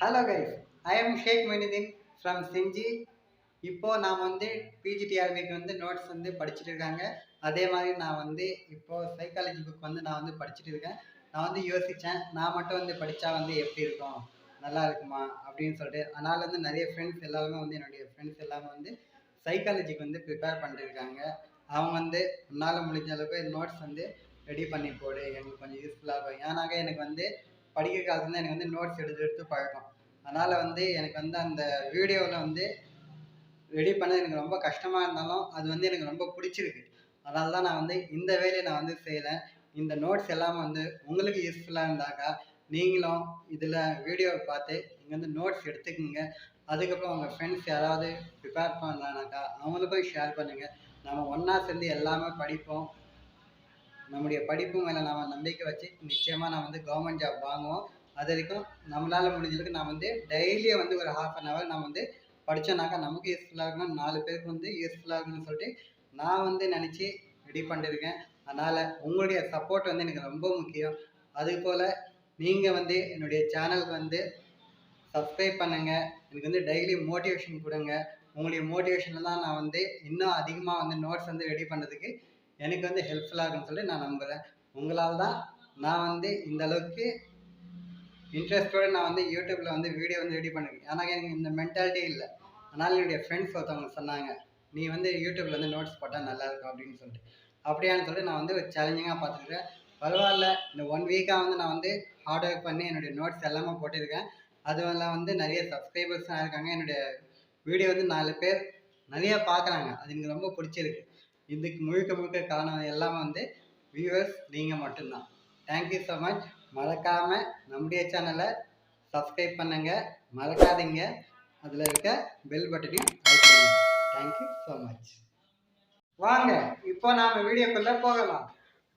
Hello guys, I am Shaikh Moinuddin from Senji. இப்போது நான் வந்து பிஜி டிஆர்பிக்கு வந்து நோட்ஸ் வந்து படிச்சுட்டு இருக்காங்க. அதே மாதிரி நான் வந்து இப்போது சைக்காலஜி புக் வந்து நான் வந்து படிச்சுட்டு இருக்கேன். நான் வந்து யோசித்தேன், நான் மட்டும் வந்து படித்தா வந்து எப்படி இருக்கும், நல்லா இருக்குமா அப்படின்னு சொல்லிட்டு. அதனால் வந்து நிறைய ஃப்ரெண்ட்ஸ் எல்லாருமே வந்து என்னுடைய ஃப்ரெண்ட்ஸ் எல்லாமே வந்து சைக்காலஜிக்கு வந்து ப்ரிப்பேர் பண்ணிருக்காங்க. அவங்க வந்து உன்னால் முடிஞ்ச அளவுக்கு நோட்ஸ் வந்து ரெடி பண்ணி போடு, எனக்கு கொஞ்சம் யூஸ்ஃபுல்லாக இருக்கும். ஏன்னாக்க எனக்கு வந்து படிக்கிற காலத்துல எனக்கு வந்து நோட்ஸ் எடுத்து எடுத்து பழக்கம். அதனால் வந்து எனக்கு வந்து அந்த வீடியோவில் வந்து ரெடி பண்ண எனக்கு ரொம்ப கஷ்டமாக இருந்தாலும் அது வந்து எனக்கு ரொம்ப பிடிச்சிருக்கு. அதனால தான் நான் வந்து இந்த வேலையை நான் வந்து செய்கிறேன். இந்த நோட்ஸ் எல்லாம் வந்து உங்களுக்கு யூஸ்ஃபுல்லாக இருந்தாக்கா நீங்களும் இதில் வீடியோவை பார்த்து நீங்கள் வந்து நோட்ஸ் எடுத்துக்கோங்க. அதுக்கப்புறம் உங்கள் ஃப்ரெண்ட்ஸ் யாராவது ப்ரிப்பேர் பண்ணுறானாக்கா அவங்களுக்கும் ஷேர் பண்ணுங்கள். நம்ம ஒன்றா சேர்ந்து எல்லாமே படிப்போம். நம்முடைய படிப்பு மேலே நாம் நம்பிக்கை வச்சு நிச்சயமாக நான் வந்து கவர்மெண்ட் ஜாப் வாங்குவோம். அது வரைக்கும் நம்மளால் முடிஞ்சதுக்கு நான் வந்து டெய்லியும் வந்து ஒரு ½ நான் வந்து படித்தோன்னாக்கா நமக்கு யூஸ்ஃபுல்லாக இருக்கணும், 4 பேருக்கு வந்து யூஸ்ஃபுல்லாக இருக்குன்னு சொல்லிட்டு நான் வந்து நினச்சி ரெடி பண்ணியிருக்கேன். அதனால் உங்களுடைய சப்போர்ட் வந்து எனக்கு ரொம்ப முக்கியம். அதுபோல் நீங்கள் வந்து என்னுடைய சேனலுக்கு வந்து சப்ஸ்கிரைப் பண்ணுங்கள். எனக்கு வந்து டெய்லி மோட்டிவேஷன் கொடுங்க. உங்களுடைய மோட்டிவேஷனில் தான் நான் வந்து இன்னும் அதிகமாக வந்து நோட்ஸ் வந்து ரெடி பண்ணுறதுக்கு எனக்கு வந்து ஹெல்ப்ஃபுல்லாக இருக்குன்னு சொல்லி நான் நம்புகிறேன். உங்களால் தான் நான் வந்து இந்த அளவுக்கு இன்ட்ரெஸ்ட்டோடு நான் வந்து யூடியூப்பில் வந்து வீடியோ வந்து ரெடி பண்ணிருக்கேன். ஆனால் எனக்கு இந்த மென்டாலிட்டி இல்லை. அதனால் என்னுடைய ஃப்ரெண்ட்ஸ் ஒருத்தவங்க சொன்னாங்க, நீ வந்து யூடியூப்பில் வந்து நோட்ஸ் போட்டால் நல்லாயிருக்கும் அப்படின்னு சொல்லிட்டு. அப்படியான்னு சொல்லிட்டு நான் வந்து ஒரு சேலஞ்சிங்காக பார்த்துருக்கேன். பரவாயில்ல, இந்த 1 வீக்காக வந்து நான் வந்து ஹார்ட் ஒர்க் பண்ணி என்னுடைய நோட்ஸ் எல்லாமே போட்டிருக்கேன். அதுவெல்லாம் வந்து நிறைய சப்ஸ்கிரைபர்ஸாக இருக்காங்க. என்னுடைய வீடியோ வந்து 4 பேர் நிறையா பார்க்குறாங்க. அது எனக்கு ரொம்ப பிடிச்சிருக்கு. இதுக்கு முழுக்க முழுக்க காரணம் எல்லாமே வந்து வியூவர்ஸ் நீங்கள் மட்டும்தான். Thank you so much. மறக்காமல் நம்முடைய சேனலை சப்ஸ்கிரைப் பண்ணுங்கள். மறக்காதீங்க, அதில் இருக்க பெல் பட்டனையும் லைக் பண்ணுங்கள். Thank you so much. வாங்க இப்போ நாம் வீடியோக்குள்ளே போகலாம்.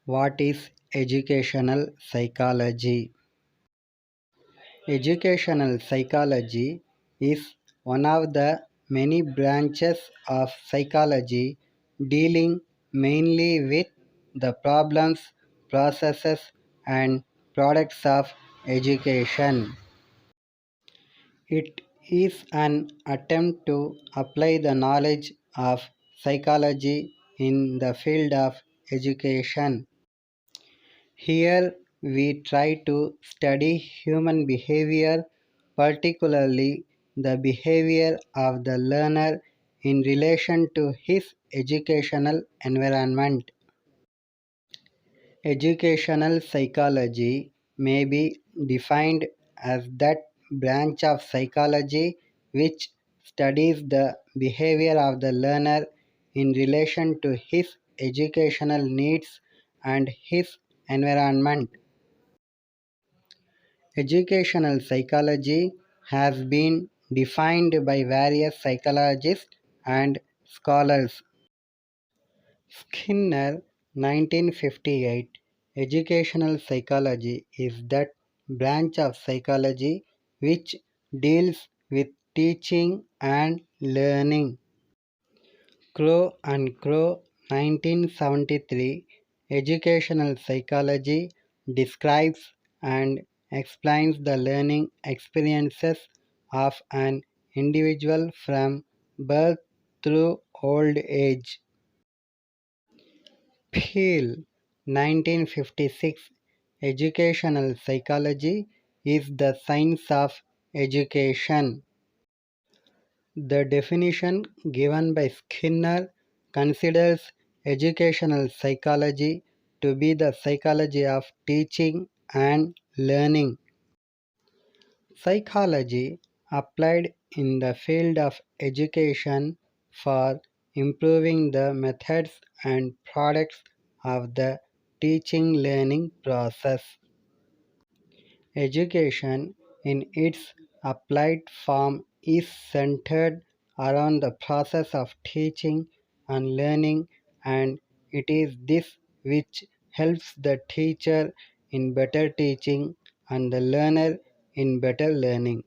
What is educational psychology? Educational psychology is one of the many branches of psychology dealing mainly with the problems, processes, and products of education. It is an attempt to apply the knowledge of psychology in the field of education. Here we try to study human behavior, particularly the behavior of the learner in relation to his educational environment. Educational psychology may be defined as that branch of psychology which studies the behavior of the learner in relation to his educational needs and his environment. Educational psychology has been defined by various psychologists and scholars. Skinner, 1958. Educational psychology is that branch of psychology which deals with teaching and learning. Crow and Crow, 1973. Educational psychology describes and explains the learning experiences of an individual from birth through old age. Peel, 1956. Educational psychology is the science of education. The definition given by Skinner considers educational psychology to be the psychology of teaching and learning. Psychology applied in the field of education for improving the methods and products of the teaching learning process. Education in its applied form is centered around the process of teaching and learning, and it is this which helps the teacher in better teaching and the learner in better learning.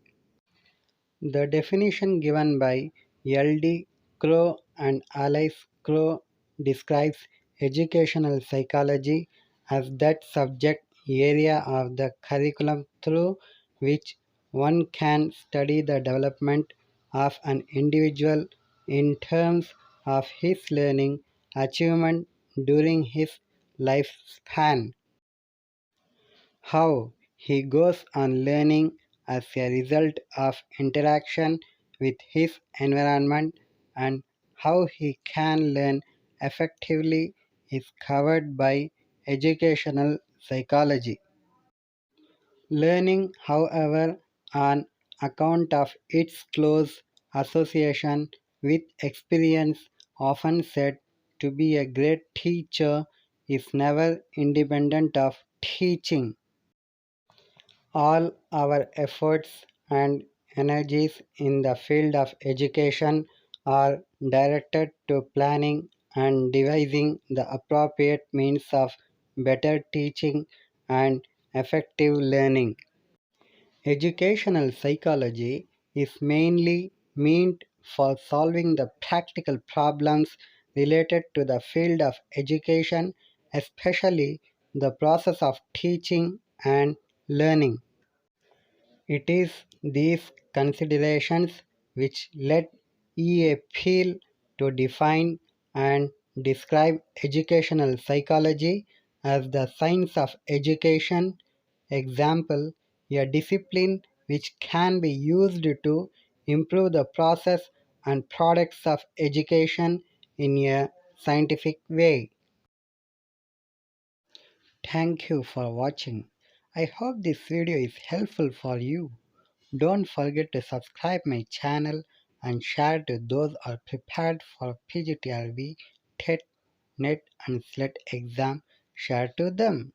The definition given by L.D. Crow and Alice Crow describes educational psychology as that subject area of the curriculum through which one can study the development of an individual in terms of his learning achievement during his lifespan. How he goes on learning as a result of interaction with his environment and how he can learn effectively is covered by educational psychology. Learning, however, on account of its close association with experience, often said to be a great teacher, is never independent of teaching. All our efforts and energies in the field of education are directed to planning and devising the appropriate means of better teaching and effective learning. Educational psychology is mainly meant for solving the practical problems related to the field of education, especially the process of teaching and learning. It is these considerations which led EA to define and describe educational psychology as the science of education, example, a discipline which can be used to improve the process and products of education in a scientific way. Thank you for watching. I hope this video is helpful for you. Don't forget to subscribe my channel and share to those are prepared for PGTRB, TET, NET and SLET exam. Share to them.